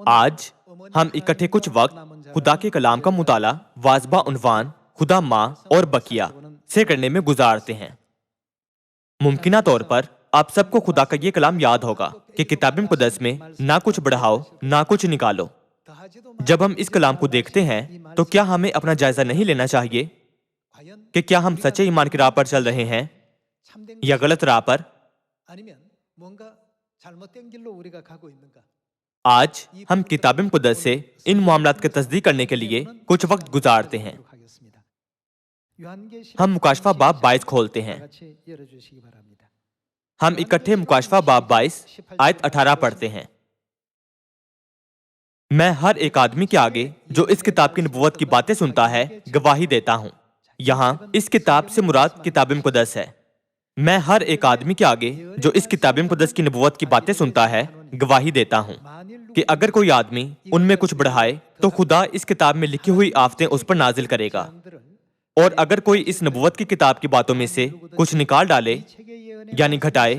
आज हम इकट्ठे कुछ वक्त खुदा के कलाम का मुताला वाजबा उन्वान खुदा माँ और बकिया से करने में गुजारते हैं। मुमकिना तौर पर आप सबको खुदा का ये कलाम याद होगा कि किताब मुक़द्दस में ना कुछ बढ़ाओ ना कुछ निकालो। जब हम इस कलाम को देखते हैं तो क्या हमें अपना जायजा नहीं लेना चाहिए कि क्या हम सच्चे ईमान की राह पर चल रहे हैं या गलत राह पर? आज हम किताब मुक़द्दस से इन मामलात की तस्दीक करने के लिए कुछ वक्त गुजारते हैं। हम मुकाशफा बाब 22 खोलते हैं। हम इकट्ठे मुकाशफा बाब 22 आयत 18 पढ़ते हैं। मैं हर एक आदमी के आगे जो इस किताब की नबूवत की बातें सुनता है गवाही देता हूं। यहाँ इस किताब से मुराद किताब मुक़द्दस है। मैं हर एक आदमी के आगे जो इस किताब मुक़द्दस की नबूवत की बातें सुनता है गवाही देता हूं कि अगर कोई आदमी उनमें कुछ बढ़ाए तो खुदा इस किताब में लिखी हुई आफतें उस पर नाजिल करेगा, और अगर कोई इस नबूवत की किताब की बातों में से कुछ निकाल डाले यानी घटाए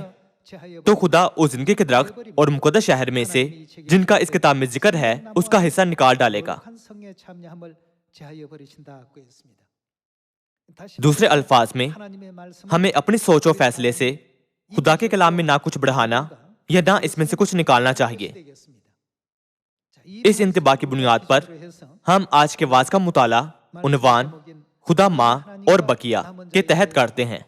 तो खुदा उस जिंदगी के दरख्त और मुक़द्दस शहर में से जिनका इस किताब में जिक्र है उसका हिस्सा निकाल डालेगा। दूसरे अल्फाज में हमें अपनी सोच और फैसले से खुदा के कलाम में ना कुछ बढ़ाना या ना इसमें से कुछ निकालना चाहिए। इस इंतबा की बुनियाद पर हम आज के वाज का मुताला उन्वान खुदा माँ और बकिया के तहत करते हैं।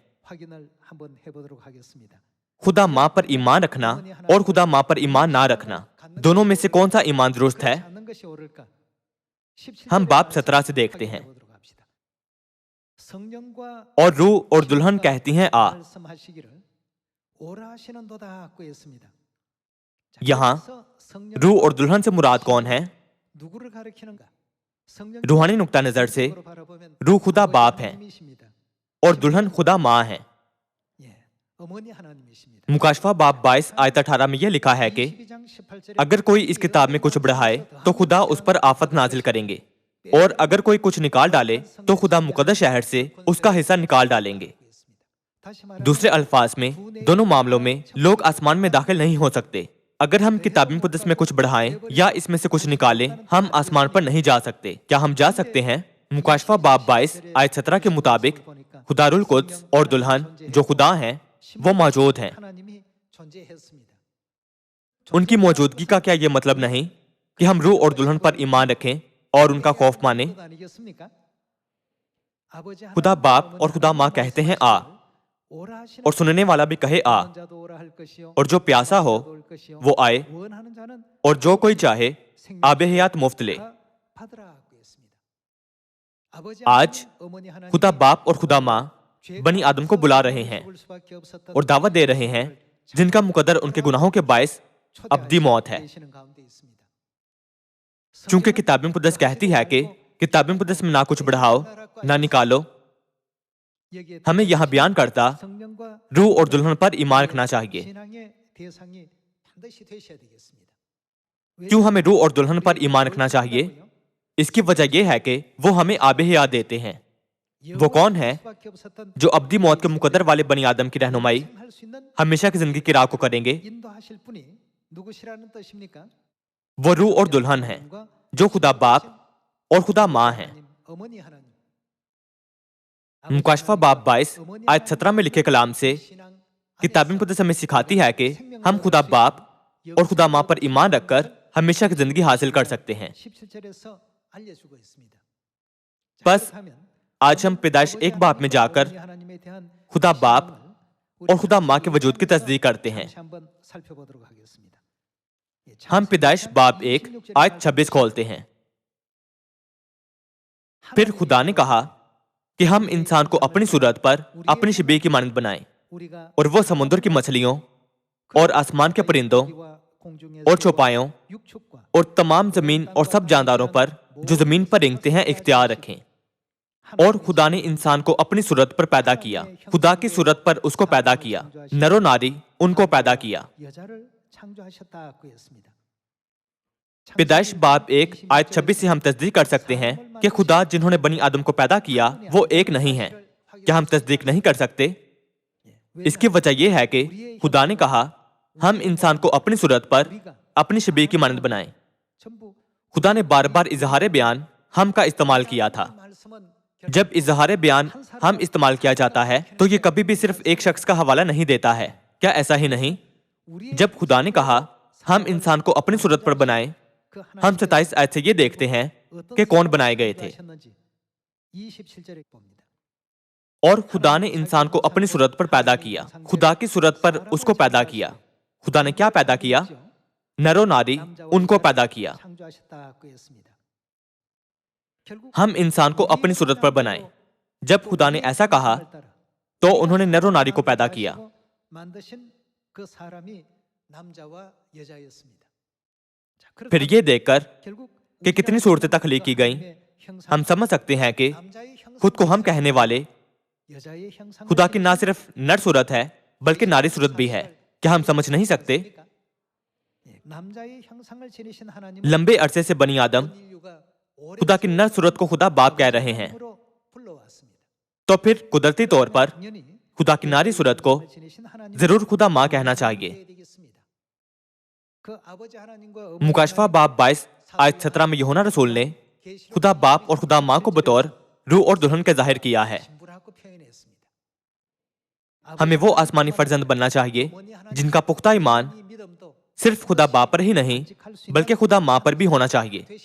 खुदा माँ पर ईमान रखना और खुदा माँ पर ईमान ना रखना, दोनों में से कौन सा ईमान दुरुस्त है? हम बाब 17 से देखते हैं। और रूह और दुल्हन कहती हैं आ। यहाँ रूह और दुल्हन से मुराद कौन है? रूहानी नुक्ता नजर से रूह खुदा बाप है और दुल्हन खुदा माँ है। मुकाशफा बाब 22 आयत 18 में यह लिखा है कि अगर कोई इस किताब में कुछ बढ़ाए तो खुदा उस पर आफत नाजिल करेंगे, और अगर कोई कुछ निकाल डाले तो खुदा मुक़द्दस शहर से उसका हिस्सा निकाल डालेंगे। दूसरे अल्फाज में दोनों मामलों में लोग आसमान में दाखिल नहीं हो सकते। अगर हम किताब मुक़द्दस में कुछ बढ़ाएं या इसमें से कुछ निकालें, हम आसमान पर नहीं जा सकते। क्या हम जा सकते हैं? मुकाशफा बाब 22 आयत 17 के मुताबिक खुदारुल कुद्स और दुल्हन जो खुदा हैं वो मौजूद हैं। उनकी मौजूदगी का क्या यह मतलब नहीं कि हम रूह और दुल्हन पर ईमान रखें और उनका खौफ माने? खुदा बाप और खुदा माँ कहते हैं आ, और सुनने वाला भी कहे आ, और जो प्यासा हो वो आए, और जो कोई चाहे आबे हयात मुफ्त ले। आज खुदा बाप और खुदा माँ बनी आदम को बुला रहे हैं और दावत दे रहे हैं जिनका मुकद्दर उनके गुनाहों के बायस अब्दी मौत है। चूंकि किताब मुक़द्दस कहती है कि किताब मुक़द्दस में ना कुछ बढ़ाओ ना निकालो, हमें यहां बयान करता रूह और दुल्हन पर ईमान रखना चाहिए। क्यों हमें रूह और दुल्हन पर ईमान रखना चाहिए? इसकी वजह यह है कि वो हमें आबे हयात देते हैं। वो कौन है जो अब्दी मौत के मुकद्दर वाले बनी आदम की रहनुमाई हमेशा की जिंदगी की राह को करेंगे? वो रूह और दुल्हन है जो खुदा बाप और खुदा माँ हैं। मुकाशफा बाब 22 आयत 17 में लिखे कलाम से किताब मुक़द्दस हमें सिखाती है कि हम खुदा बाप और खुदा माँ पर ईमान रखकर हमेशा की जिंदगी हासिल कर सकते हैं। बस आज हम पैदाइश 1 बाब में जाकर खुदा बाप और खुदा माँ के वजूद की तस्दीक करते हैं। हम पैदाइश बाब 1 आयत 26 खोलते हैं। फिर खुदा ने कहा कि हम इंसान को अपनी सूरत पर अपनी शबीह की मानद बनाएं, और वो समुद्र की मछलियों और आसमान के परिंदों और चौपायों और तमाम जमीन और सब जानदारों पर जो जमीन पर रेंगते हैं इख्तियार रखें। और खुदा ने इंसान को अपनी सूरत पर पैदा किया, खुदा की सूरत पर उसको पैदा किया, नरो नारी उनको पैदा किया। पैदाइश बाब 1 आयत 26 से हम तस्दीक कर सकते हैं कि खुदा जिन्होंने बनी आदम को पैदा किया वो एक नहीं है। क्या हम तस्दीक नहीं कर सकते? इसकी वजह यह है कि खुदा ने कहा हम इंसान को अपनी सूरत पर अपनी शबीह की मानद बनाएं। खुदा ने बार बार इजहार बयान हम का इस्तेमाल किया था। जब इजहार बयान हम इस्तेमाल किया जाता है तो ये कभी भी सिर्फ एक शख्स का हवाला नहीं देता है। क्या ऐसा ही नहीं? जब खुदा ने कहा हम इंसान को अपनी सूरत पर बनाएं, हम 27 आयत से ये देखते हैं कि कौन बनाए गए थे। और खुदा ने इंसान को अपनी सूरत पर पैदा किया। खुदा की सूरत पर उसको पैदा किया। खुदा ने क्या पैदा किया? नरो नारी उनको पैदा किया। हम इंसान को अपनी सूरत पर बनाए। जब खुदा ने ऐसा कहा तो उन्होंने नरो नारी को पैदा किया। फिर ये देखकर कि कितनी सूरतें तख्लीक की गईं, हम समझ सकते हैं कि खुद को हम कहने वाले खुदा की ना सिर्फ नर सूरत है बल्कि नारी सूरत भी है। क्या हम समझ नहीं सकते? लंबे अरसे से बनी आदम खुदा की नर सूरत को खुदा बाप कह रहे हैं, तो फिर कुदरती तौर पर खुदा की नारी सूरत को जरूर खुदा मां कहना चाहिए। मुकाशफा बाब 22 आयत 17 में यूहन्ना रसूल ने खुदा बाप और खुदा मां को बतौर रूह और दुल्हन के जाहिर किया है। हमें वो आसमानी फर्जंद बनना चाहिए जिनका पुख्ता ईमान सिर्फ खुदा बाप पर ही नहीं बल्कि खुदा मां पर भी होना चाहिए।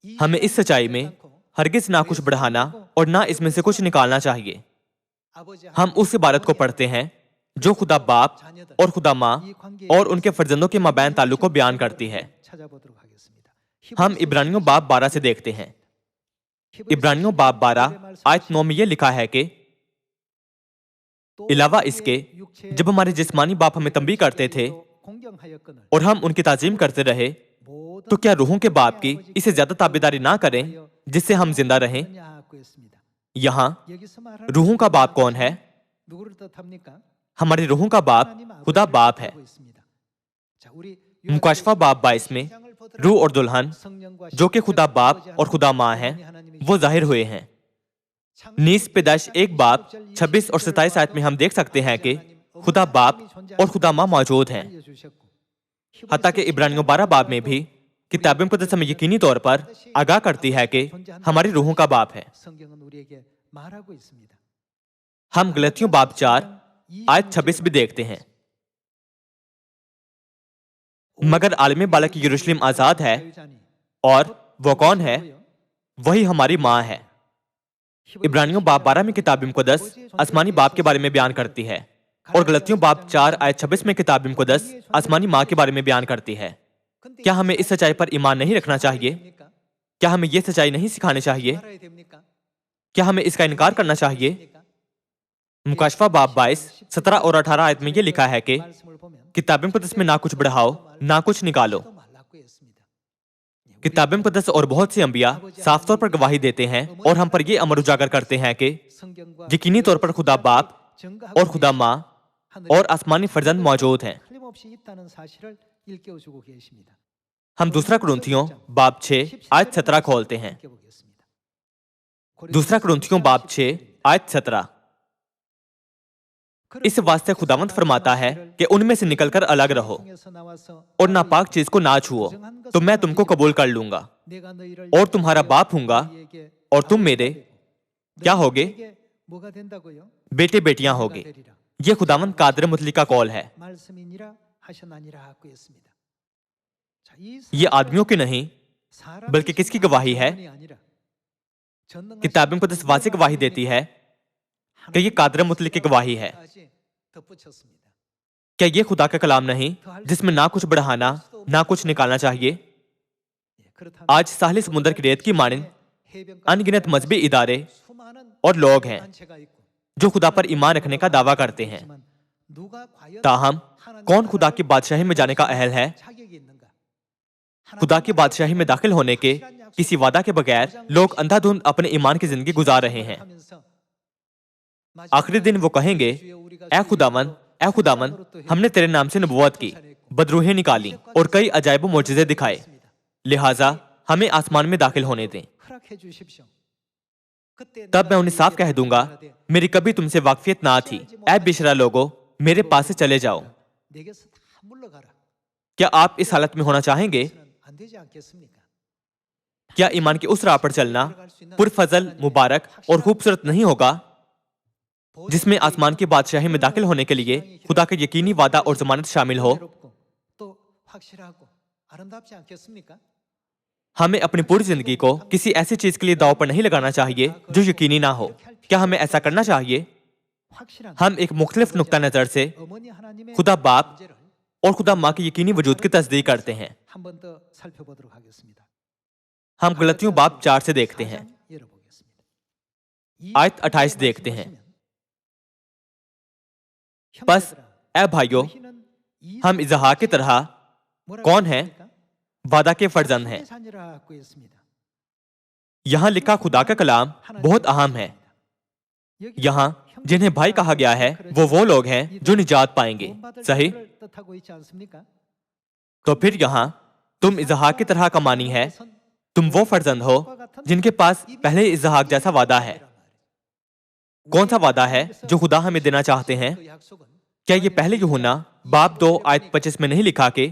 हमें इस सच्चाई में हरगिज ना कुछ बढ़ाना और ना इसमें से कुछ निकालना चाहिए। हम उस इबारत को पढ़ते हैं जो खुदा बाप और खुदा मां और उनके फर्जंदों के माबैन ताल्लुक को बयान करती है। हम इब्रानियों बाब 12 से देखते हैं। इब्रानियों बाब 12 आयत 9 में यह लिखा है कि इलावा इसके जब हमारे जिस्मानी बाप हमें तंबी करते थे और हम उनकी ताजीम करते रहे, तो क्या रूहों के बाप की इसे ज्यादा ताबेदारी ना करें जिससे हम जिंदा रहें? यहाँ रूहों का बाप कौन है? हमारी रूहों का बाप खुदा बाप है। मुकाशफा बाब 22 में रूह और दुल्हन जो कि खुदा बाप और खुदा मां हैं वो जाहिर हुए हैं। नीस पैदाइश 1 बाब 26 और 27 आयत में हम देख सकते हैं कि खुदा बाप और खुदा मां मौजूद हैं। हत्ता कि इब्रानियों 12 बाब में भी किताब मुक़द्दस हमें यकीनी तौर पर आगाह करती है कि हमारी रूहों का बाप है। हम गलतियों बाब 4 आयत 26 भी देखते हैं। मगर आलमी बालक यरूशलेम आजाद है और वो कौन है? वही हमारी मां है। इब्रानियों बाब 12 में किताब मुक़द्दस आसमानी बाप के बारे में बयान करती है और गलतियों बाब 4 आयत 26 में किताब मुक़द्दस आसमानी मां के बारे में बयान करती है। क्या हमें इस सच्चाई पर ईमान नहीं रखना चाहिए? क्या हमें यह सच्चाई नहीं सिखानी चाहिए? क्या हमें इसका इनकार करना चाहिए? मुकाशफा बाब 22 17 और 18 आयत में यह लिखा है कि किताब मुक़द्दस में ना कुछ बढ़ाओ ना कुछ निकालो। किताब मुक़द्दस और बहुत से अंबिया साफ तौर पर गवाही देते हैं और हम पर यह अमर उजागर करते हैं कि यकीनी तौर पर खुदा बाप और खुदा मां और आसमानी फर्जंद मौजूद हैं। हम दूसरा कुरिन्थियों बाब 6 आयत 17 खोलते हैं। दूसरा कुरिन्थियों बाब 6 आयत 17। इस वास्ते खुदावंद फरमाता है कि उनमें से निकलकर अलग रहो और नापाक चीज को ना छुओ, तो मैं तुमको कबूल कर लूंगा और तुम्हारा बाप हूंगा और तुम मेरे क्या होगे? बेटे बेटियां होगे। ये खुदावंद कादर मुतली का कौल है। ये आदमियों की नहीं बल्कि किसकी गवाही है? किताब मुक़द्दस वाज़ेह गवाही देती है कि ये कादर मुतली की गवाही है। क्या ये खुदा का कलाम नहीं जिसमें ना कुछ बढ़ाना ना कुछ निकालना चाहिए? आज साहिल समुद्र की रेत की मानिंद अनगिनत मजहबी इदारे और लोग हैं जो खुदा पर ईमान रखने का दावा करते हैं, ताहम कौन खुदा की बादशाही में जाने का अहल है? खुदा की बादशाही में दाखिल होने के किसी वादा के बगैर लोग अंधाधुंध अपने ईमान की जिंदगी गुजार रहे हैं। आखिरी दिन वो कहेंगे, ऐ खुदावन, हमने तेरे नाम से नबुव्वत की, बदरूहें निकाली और कई अजायब मोजज़े दिखाए, लिहाजा हमें आसमान में दाखिल होने दें। तब मैं उन्हें साफ कह दूंगा, मेरी कभी तुमसे वाकफियत ना थी। ऐ बेशरा लोगों, मेरे पास से चले जाओ। क्या आप इस हालत में होना चाहेंगे क्या ईमान की उस राह पर चलना पुरफजल, मुबारक और खूबसूरत नहीं होगा जिसमें आसमान की बादशाही में दाखिल होने के लिए खुदा का यकीनी वादा और जमानत शामिल हो? हमें अपनी पूरी जिंदगी को किसी ऐसी चीज के लिए दांव पर नहीं लगाना चाहिए जो यकीनी ना हो। क्या हमें ऐसा करना चाहिए? हम एक मुख्तलिफ नुक्ता नजर से खुदा बाप और खुदा माँ के यकीनी वजूद की तस्दीक करते हैं। हम गलतियों बाब 4 से देखते हैं। आयत 28 देखते हैं। बस ए भाइयों, हम इसहाक की तरह कौन है? वादा के फर्जंद हैं। यहां लिखा खुदा का कलाम बहुत अहम है। यहां जिन्हें भाई कहा गया है वो लोग हैं जो निजात पाएंगे, सही? तो फिर यहां तुम इसहाक की तरह का मानी है। तुम वो फर्जंद हो जिनके पास पहले इसहाक जैसा वादा है। कौन सा वादा है जो खुदा हमें देना चाहते हैं? क्या ये पहले यूहन्ना बाब 2 आयत 25 में नहीं लिखा कि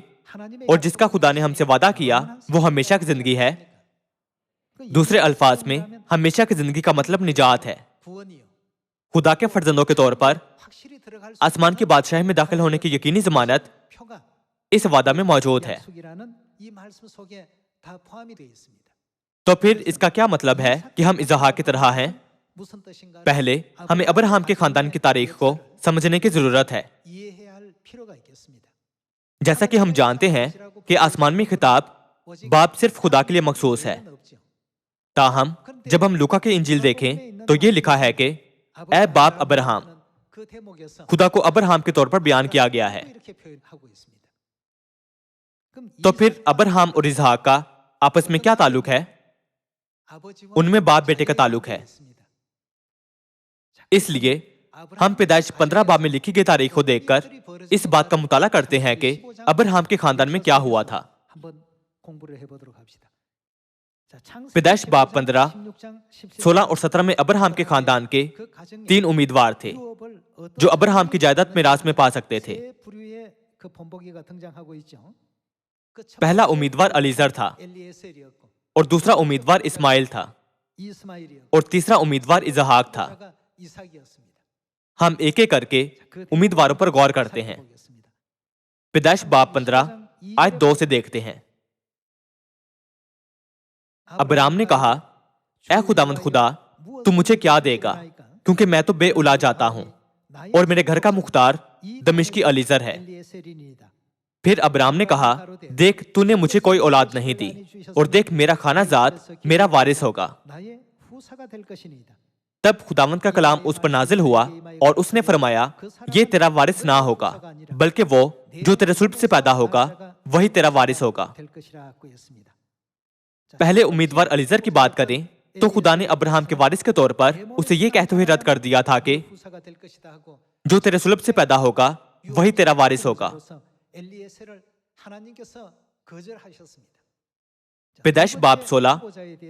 और जिसका खुदा ने हमसे वादा किया वो हमेशा की जिंदगी है? दूसरे अल्फाज में हमेशा की जिंदगी का मतलब निजात है। खुदा के फर्जंदों के तौर पर आसमान की बादशाही में दाखिल होने की यकीनी जमानत इस वादा में मौजूद है। तो फिर इसका क्या मतलब है कि हम इसहाक की तरह हैं? पहले हमें अब्राहम के खानदान की तारीख को समझने की जरूरत है। जैसा कि हम जानते हैं कि आसमान में खिताब बाप सिर्फ खुदा के लिए मखसूस है। ताहम जब हम लूका की इंजील देखें तो ये लिखा है कि ए बाप अब्राहम, खुदा को अब्राहम के तौर पर बयान किया गया है। तो फिर अब्राहम और इसहाक का आपस में क्या ताल्लुक है? उनमें बाप बेटे का ताल्लुक है। इसलिए हम पैदाइश 15 बाब में लिखी गई तारीख को देखकर इस बात का मुताला करते हैं कि अब्राहम के खानदान में क्या हुआ था। पैदाइश बाब 15, 16 और 17 में अब्राहम के खानदान के 3 उम्मीदवार थे जो अब्राहम की जायदाद में राज में पा सकते थे। पहला उम्मीदवार अलीजर था और दूसरा उम्मीदवार इस्माइल था और तीसरा उम्मीदवार इसहाक था। हम एक एक करके उम्मीदवारों पर गौर करते हैं। पैदाइश बाब 15 आयत 2 से देखते हैं। अब्राम ने कहा, ए खुदावंद खुदा, तू मुझे क्या देगा, क्योंकि मैं तो बे औलाद जाता हूं और मेरे घर का मुख्तार दमिश्की अलीजर है। फिर अब्राम ने कहा, देख तूने मुझे कोई औलाद नहीं दी और देख मेरा खानाजाद मेरा वारिस होगा। तब खुदावंद का कलाम उस पर नाजिल हुआ और उसने फरमाया, ये तेरा वारिस ना होगा, बल्कि वो जो तेरे सुल्ब से पैदा होगा वही तेरा वारिस होगा। पहले उम्मीदवार अलीजर की बात करें तो खुदा ने अब्राहम के वारिस के तौर पर उसे ये कहते हुए रद्द कर दिया था कि जो तेरे सुल्ब से पैदा होगा वही तेरा वारिस होगा। पैदाइश बाब 16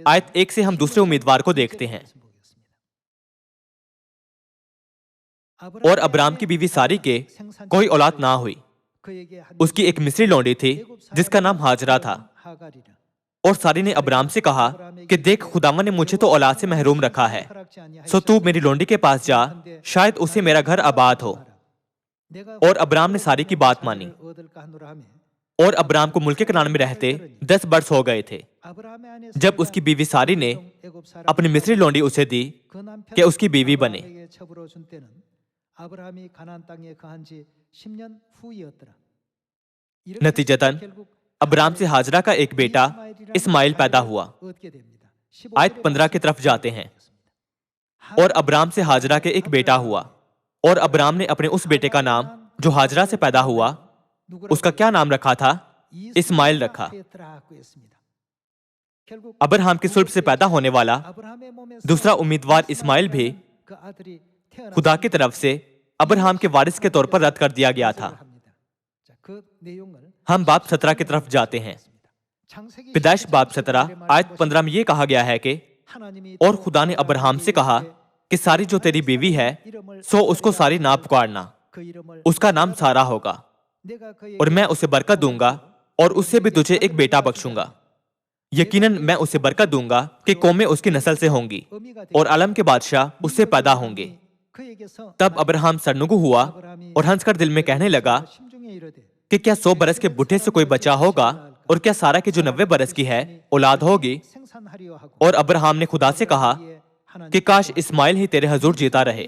आयत 1 से हम दूसरे उम्मीदवार को देखते हैं। और अब्राम की बीवी सारी के कोई औलाद ना हुई। उसकी एक मिस्री लौंडी थी जिसका नाम हाजरा था। और सारी ने अब्राम से कहा कि देख खुदावन ने मुझे तो औलाद से महरूम रखा है, सो तू मेरी लौंडी के पास जा, शायद उससे मेरा घर आबाद हो। और अब्राम ने सारी की बात मानी। और अब्राम को मुल्क कनान में रहते 10 बरस हो गए थे जब उसकी बीवी सारी ने अपनी मिस्री लौंडी उसे दी कि उसकी बीवी बने। नतीजतन अब्राम से हाजरा का एक बेटा इस्माइल पैदा हुआ। आयत 15 की तरफ जाते हैं। और अब्राम से हाजरा के एक बेटा हुआ और अब्राम ने अपने उस बेटे का नाम जो हाजरा से पैदा हुआ उसका क्या नाम रखा था? इस्माइल रखा। अब्राहम के सुल्ब से पैदा होने वाला दूसरा उम्मीदवार इस्माइल भी खुदा की तरफ से अब्राहम के वारिस के तौर पर रद्द कर दिया गया था। हम बाब 17 की तरफ जाते हैं। पैदाइश बाब 17 आयत 15 में यह कहा गया है कि और खुदा ने अब्राहम से कहा कि सारी जो तेरी बीवी है सो उसको सारी ना पुकारना, उसका नाम सारा होगा और मैं उसे बरकत दूंगा और उससे भी तुझे एक बेटा बख्शूंगा। यकीनन मैं उसे बरकत दूंगा कि कौमें उसकी नस्ल से होंगी और आलम के बादशाह उससे पैदा होंगे। तब अब्राहम सरनुगु हुआ और हंसकर दिल में कहने लगा कि क्या 100 बरस के बूढ़े से कोई बच्चा होगा और क्या सारा की जो 90 बरस की है औलाद होगी। और अब्राहम ने खुदा से कहा कि काश इस्माइल ही तेरे हजूर जीता रहे।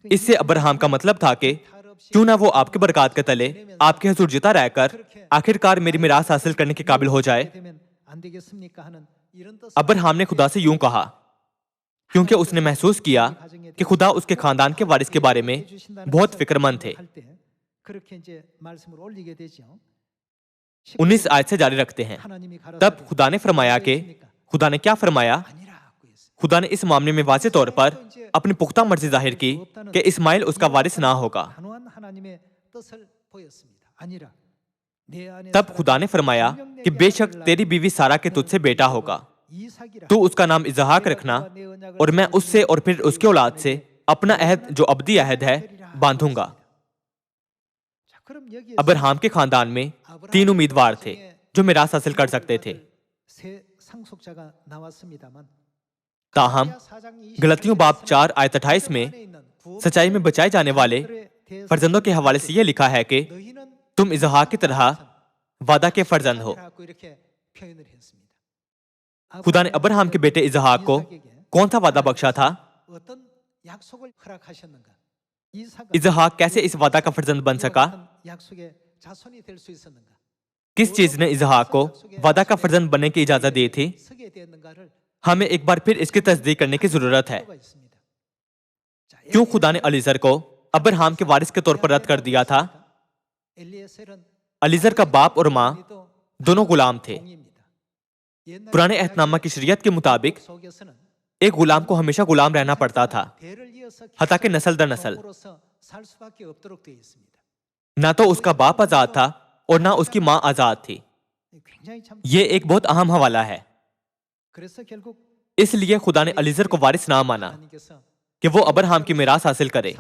इससे अब्राहम का मतलब था कि क्यों ना वो आपके बरकत के तले आपके हजूर जीता रहकर आखिरकार मेरी मिरास हासिल करने के काबिल हो जाए। अब्राहम ने खुदा से यूं कहा क्योंकि उसने महसूस किया कि खुदा उसके खानदान के वारिस के बारे में बहुत फिक्रमंद थे। 19 आयत से जारी रखते हैं। तब खुदा ने फरमाया कि खुदा ने क्या फरमाया? खुदा ने इस मामले में वाज़ेह तौर पर अपनी पुख्ता मर्जी जाहिर की कि इस्माइल उसका वारिस ना होगा। तब खुदा ने फरमाया कि बेशक तेरी बीवी सारा के तुझसे बेटा होगा, तू उसका नाम इसहाक रखना और मैं उससे और फिर उसके औलाद से अपना अहद जो अब्दी अहद है बांधूंगा। अब्राहम के खानदान में 3 उम्मीदवार थे जो मिरास हासिल कर सकते थे। ताहम गलतियों बाब 4 आयत 28 में सच्चाई में बचाए जाने वाले फर्जंदों के हवाले से यह लिखा है कि तुम इसहाक की तरह वादा के फर्जंद हो। खुदा ने अब्राहम के बेटे इसहाक को कौन सा वादा बख्शा था? इसहाक कैसे इस वादा का फर्जंद बन सका? किस चीज ने इसहाक को वादा का फर्जंद बनने की इजाजत दी थी? हमें एक बार फिर इसकी तस्दीक करने की जरूरत है। क्यों खुदा ने अलीजर को अब्राहम के वारिस के तौर पर रद्द कर दिया था? अलीजर का बाप और मां दोनों गुलाम थे। पुराने एहतनामा की शरीयत के मुताबिक एक गुलाम को हमेशा गुलाम रहना पड़ता था, हत्ता कि नस्ल दर नस्ल। ना तो उसका बाप आजाद था और ना उसकी मां आजाद थी। ये एक बहुत अहम हवाला है। इसलिए खुदा ने अलीजर को वारिस ना माना कि वो अब्राहम की मिरास हासिल करे।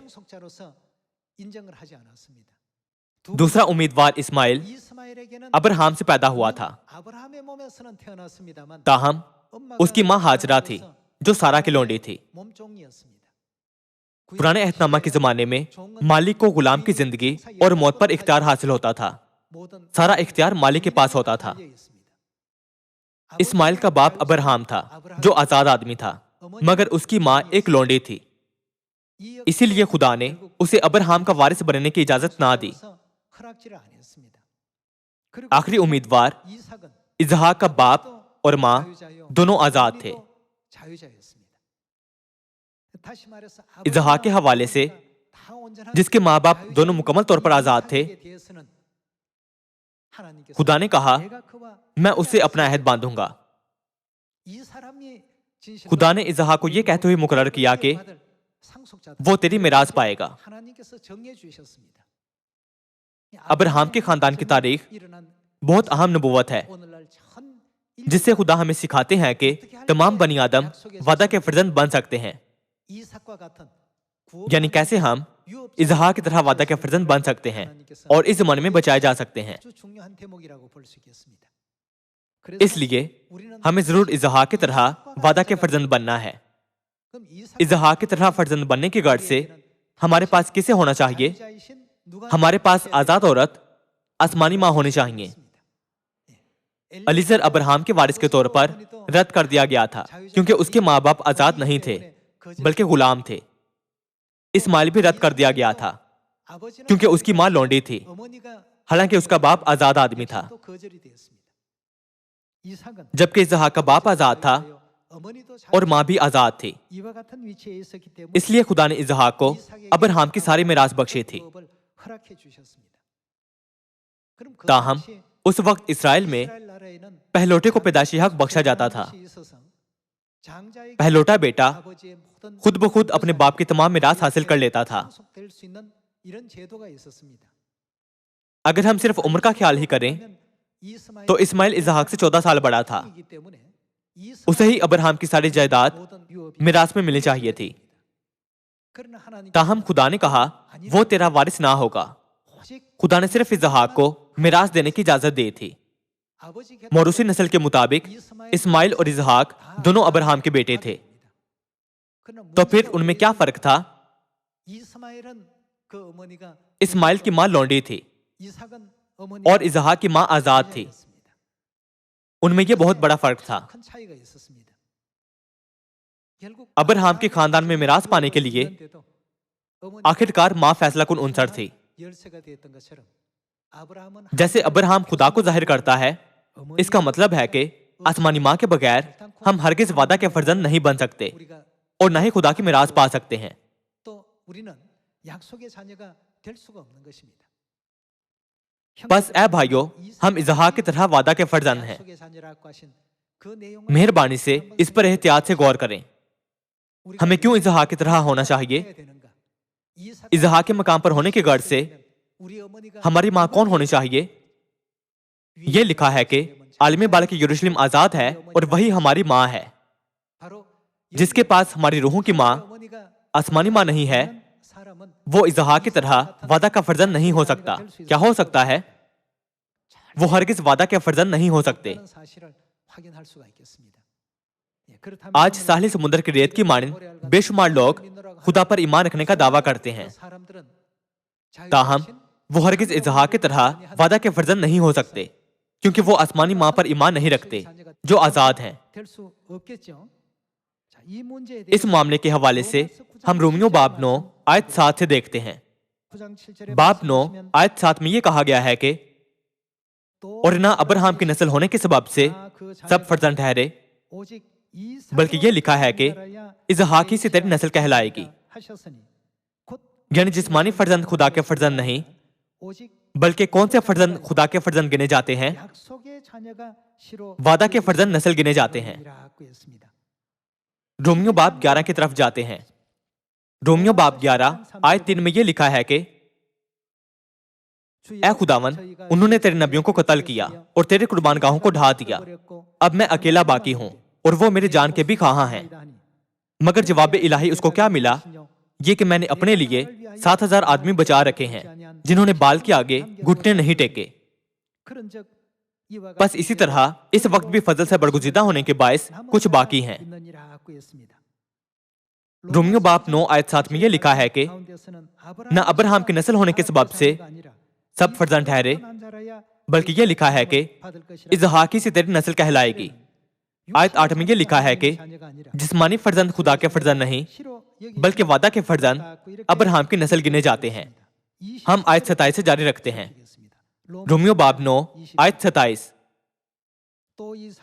दूसरा उम्मीदवार इस्माइल अब्राहम से पैदा हुआ था। ताहम उसकी मां हाजरा थी जो सारा की लौंडी थी। पुराने एहतनामा के जमाने में मालिक को गुलाम की जिंदगी और मौत पर इख्तियार हासिल होता था। सारा इख्तियार मालिक के पास होता था। इस्माइल का बाप अब्राहम था जो आजाद आदमी था, मगर उसकी मां एक लौंडी थी। इसीलिए खुदा ने उसे अब्राहम का वारिस बनने की इजाजत ना दी। आखिरी उम्मीदवार इसहाक का बाप और मां दोनों आजाद थे। इसहाक के हवाले से जिसके माँ बाप दोनों मुकम्मल तौर पर आजाद थे, खुदा ने कहा मैं उससे अपना अहद बांधूंगा। खुदा ने इसहाक को यह कहते हुए मुकर्रर किया कि वो तेरी मिरास पाएगा। अब्राहम के खानदान की तारीख बहुत अहम नबूवत है, जिससे खुदा हमें सिखाते हैं कि तमाम बनी आदम वादा के फर्जंद बन सकते हैं। यानी कैसे हम इसहाक की तरह वादा के फर्जंद बन सकते हैं और इस जमाने में बचाए जा सकते हैं। इसलिए हमें जरूर इसहाक की तरह वादा के फर्जंद बनना है। इसहाक की तरह फर्जंद बनने की गर्ज से हमारे पास किसे होना चाहिए? हमारे पास आजाद औरत आसमानी मां होनी चाहिए। अलीजर अब्राहम के वारिस के तौर पर रद्द कर दिया गया था क्योंकि उसके माँ बाप आजाद नहीं थे बल्कि गुलाम थे। इस्माइल भी रद्द कर दिया गया था क्योंकि उसकी मां लौंडी थी, हालांकि उसका बाप आजाद आदमी था। जबकि इसहाक का बाप आजाद था और मां भी आजाद थी। इसलिए खुदा ने इसहाक को अब्राहम की सारी मिरास बख्शी थी। ताहम उस वक्त इसराइल में पहलोटे को पैदाशी हक बख्शा जाता था। पहलोटा बेटा खुद ब खुद अपने बाप की तमाम मिरास हासिल कर लेता था। अगर हम सिर्फ उम्र का ख्याल ही करें तो इस्माइल इसहाक से 14 साल बड़ा था। उसे ही अब्राहम की सारी जायदाद मिरास में मिलनी चाहिए थी। ताहम खुदा ने कहा वो तेरा वारिस ना होगा, खुदा ने सिर्फ इसहाक को मिरास देने की इजाजत दी थी। मोरूसी नस्ल के मुताबिक इस्माइल और इसहाक दोनों अब्राहम के बेटे थे। तो फिर उनमें क्या फर्क था? इस्माइल की मां लौंडी थी और इसहाक की मां आजाद थी। उनमें यह बहुत बड़ा फर्क था। अब्राहम के खानदान में मिरास पाने के लिए आखिरकार मां फैसला कुन उनसर थी। जैसे अब्राहम खुदा को जाहिर करता है, इसका मतलब है कि आसमानी मां के बगैर हम हरगिज वादा के फर्जंद नहीं बन सकते और न ही खुदा की मिरास पा सकते हैं। बस ऐ भाइयों, हम इसहाक की तरह वादा के फर्जंद हैं। मेहरबानी से इस पर एहतियात से गौर करें। हमें क्यों इसहाक की तरह होना चाहिए? इसहाक के मकाम पर होने के गर्ज से हमारी मां कौन होनी चाहिए? यह लिखा है कि आलमी बाल की यरूशलेम आजाद है और वही हमारी मां है। जिसके पास हमारी रूहों की मां आसमानी मां नहीं है, वो इसहाक की तरह वादा का फर्जंद नहीं हो सकता। क्या हो सकता है? वो हरगिज वादा के फर्जंद नहीं हो सकते। आज साहिल समुद्र की रेत की मानिंद बेशुमार लोग खुदा पर ईमान रखने का दावा करते हैं, ताहम वो हरगिज इसहाक की तरह वादा के फर्जंद नहीं हो सकते, क्योंकि वो आसमानी मां पर ईमान नहीं रखते जो आजाद हैं। इस मामले के हवाले से हम रोमियो बाब 9 आयत 7 से देखते हैं। बाब 9 आयत 7 में यह कहा गया है कि और ना अब्राहम की नस्ल होने के सबब से सब फर्जंद ठहरे, बल्कि यह लिखा है कि इसहाक ही से तेरी नस्ल कहलाएगी। यानी जिस्मानी फर्जंद खुदा के फर्जंद नहीं, बल्कि कौन से फर्जंद खुदा के फर्जंद गिने जाते हैं? वादा के फर्जंद नस्ल गिने जाते हैं। रोमियो बाब 11 की तरफ जाते हैं। रोमियो बाब 11 आयत 3 में यह लिखा है कि ऐ खुदावन, उन्होंने तेरे नबियों को कत्ल किया और तेरे कुर्बानगाहों को ढा दिया। अब मैं अकेला बाकी हूं और वो मेरे जान के भी खां हैं। मगर जवाब इलाही उसको क्या मिला? ये कि मैंने अपने लिए 7,000 आदमी बचा रखे हैं जिन्होंने बाल के आगे घुटने नहीं टेके। बस इसी तरह इस वक्त भी फजल से बरगुजीदा होने के बायस कुछ बाकी हैं। रोमियो बाब 9 आयत 7 में यह लिखा है कि न अब्राहम की नस्ल होने के सबब से सब फर्जंद ठहरे, बल्कि यह लिखा है कि इसहाक ही से तेरी नस्ल कहलाएगी। आयत 8 में यह लिखा है कि जिस्मानी फर्जंद खुदा के फर्जंद नहीं, बल्कि वादा के फर्जंद अब्राहम की नस्ल गिने जाते हैं। हम आयत 27 से जारी रखते हैं। रोमियो बाब 9 आयत 27।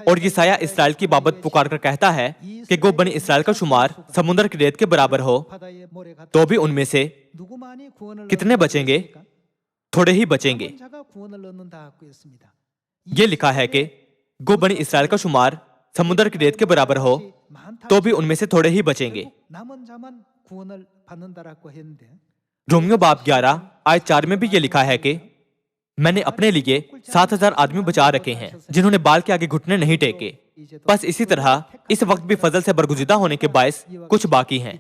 और यसाया इसराइल की बाबत पुकार कर कहता है कि गो बनी इसराइल का शुमार समुद्र की रेत के बराबर हो, तो भी उनमें से कितने बचेंगे? थोड़े ही बचेंगे। यह लिखा है कि गो बनी इसराइल का शुमार समुद्र की रेत के बराबर हो, तो भी उनमें से थोड़े ही बचेंगे। रोमियो बाब 11 आयत 4 में भी यह लिखा है कि मैंने अपने लिए 7,000 आदमी बचा रखे हैं जिन्होंने बाल के आगे घुटने नहीं टेके। बस इसी तरह इस वक्त भी फजल से बरगुजीदा होने के बायस कुछ बाकी हैं।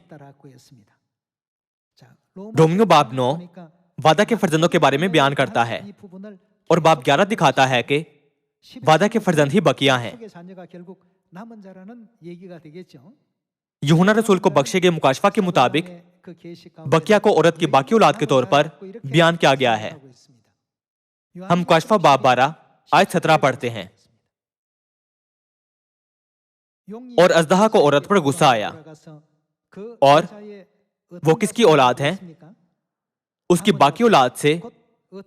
रोमियो बाब 9 वादा के फर्जंदों के बारे में बयान करता है और बाब 11 दिखाता है कि वादा के फर्जंद ही बकिया हैं। यूहन्ना रसूल को बख्शे गए मुकाशफा के मुताबिक बकिया को औरत की बाकी औलाद के तौर पर बयान किया गया है। हम मुकाशफा बाब 12 आयत 17 पढ़ते हैं। और अजदहा को औरत पर गुस्सा आया, और वो किसकी औलाद है? उसकी बाकी औलाद से।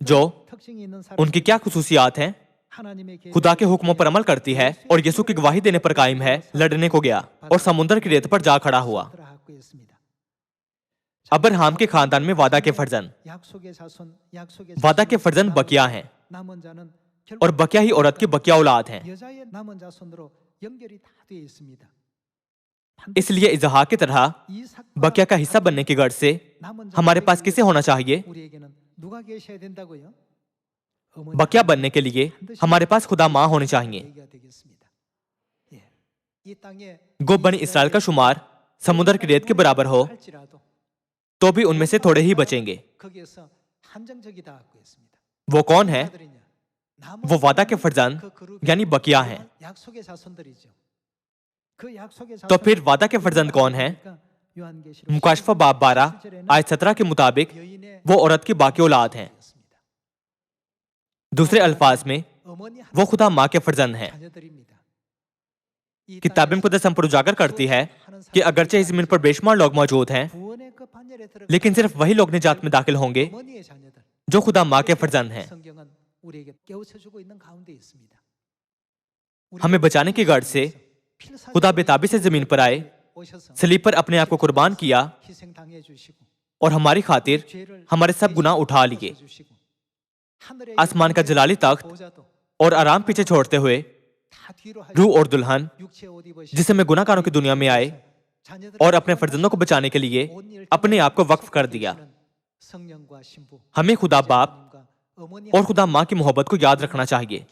जो उनकी क्या खुसूसियात हैं? खुदा के हुक्मों पर अमल करती है और यीशु की गवाही देने पर कायम है। लड़ने को गया और समुद्र की रेत पर जा खड़ा हुआ। अब्राहम के खानदान में वादा के फर्जंद, वादा के फर्जंद बकिया हैं और बकिया ही औरत की बकिया औलाद हैं। इसलिए इसहाक की तरह बकिया का हिस्सा बनने की गर्ज से हमारे पास किसे होना चाहिए? बकिया बनने के लिए हमारे पास खुदा मां होनी चाहिए। गो बनी इसराइल का शुमार समुद्र की रेत के बराबर हो, तो भी उनमें से थोड़े ही बचेंगे। वो कौन है? वो वादा के फर्जंद यानी बकिया हैं। तो फिर वादा के फर्जंद कौन है? मुकाशफा बाब 12 आयत 17 के मुताबिक वो औरत की बाकी औलाद हैं। दूसरे अल्फाज में वो खुदा माँ के फर्जंद हैं। किताब मुकद्दस हम पर उजागर करती है कि अगरचे इस जमीन पर बेशुमार लोग मौजूद हैं, लेकिन सिर्फ वही लोग निजात में दाखिल होंगे जो खुदा माँ के फर्जंद हैं। हमें बचाने की गर्ज से खुदा बेताबी से जमीन पर आए, सलीब पर अपने आप को कुर्बान किया और हमारी खातिर हमारे सब गुनाह उठा लिए। आसमान का जलाली तख्त और आराम पीछे छोड़ते हुए रूह और दुल्हन जिसे में गुनाहगारों की दुनिया में आए और अपने फर्जंदों को बचाने के लिए अपने आप को वक्फ कर दिया। हमें खुदा बाप और खुदा माँ की मोहब्बत को याद रखना चाहिए।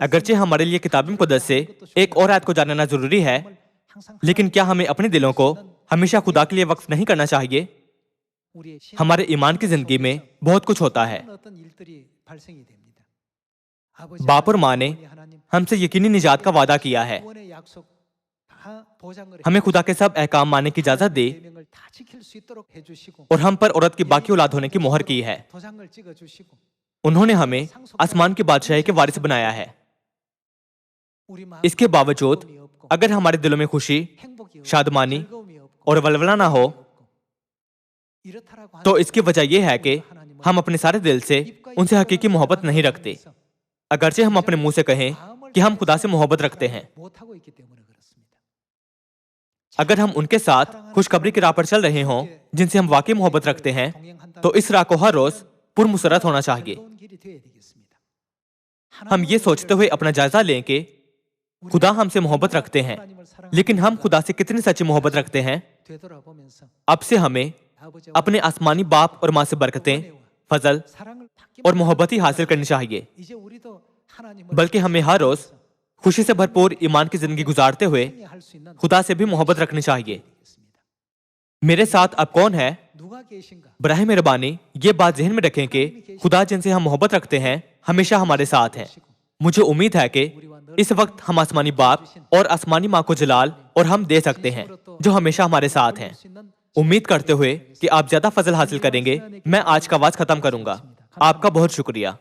अगरचे हमारे लिए किताब मुकद्दस से एक और आयत को जानना जरूरी है, लेकिन क्या हमें अपने दिलों को हमेशा खुदा के लिए वक्फ नहीं करना चाहिए? हमारे ईमान की जिंदगी में बहुत कुछ होता है। बाप और माँ ने हमसे यकीनी निजात का वादा किया है। हमें खुदा के सब अहकाम मानने की इजाजत दे और हम पर औरत की बाकी औलाद होने की मोहर की है। उन्होंने हमें आसमान की बादशाही के वारिस बनाया है। इसके बावजूद अगर हमारे दिलों में खुशी, शादमानी और वलवला ना हो, तो इसकी वजह यह है कि हम अपने सारे दिल से उनसे हकीकी मोहब्बत नहीं रखते, अगरचे हम अपने मुंह से कहें कि हम खुदा से मोहब्बत रखते हैं। अगर हम उनके साथ खुशखबरी की राह पर चल रहे हों जिनसे हम वाकई मोहब्बत रखते हैं, तो इस राह को हर रोज पुरमुसरत होना चाहिए। हम ये सोचते हुए अपना जायजा लें कि खुदा हमसे मोहब्बत रखते हैं, लेकिन हम खुदा से कितनी सच्ची मोहब्बत रखते हैं। अब से हमें अपने आसमानी बाप और माँ से बरकतें, फजल और मोहब्बत ही हासिल करनी चाहिए, बल्कि हमें हर रोज खुशी से भरपूर ईमान की जिंदगी गुजारते हुए खुदा से भी मोहब्बत रखनी चाहिए। मेरे साथ अब कौन है? बराह मेहरबानी ये बात ज़हन में रखें कि खुदा जिनसे हम मोहब्बत रखते हैं हमेशा हमारे साथ है। मुझे उम्मीद है कि इस वक्त हम आसमानी बाप और आसमानी माँ को जलाल और हम दे सकते हैं जो हमेशा हमारे साथ हैं। उम्मीद करते हुए कि आप ज्यादा फजल हासिल करेंगे, मैं आज का वाज खत्म करूंगा। आपका बहुत शुक्रिया।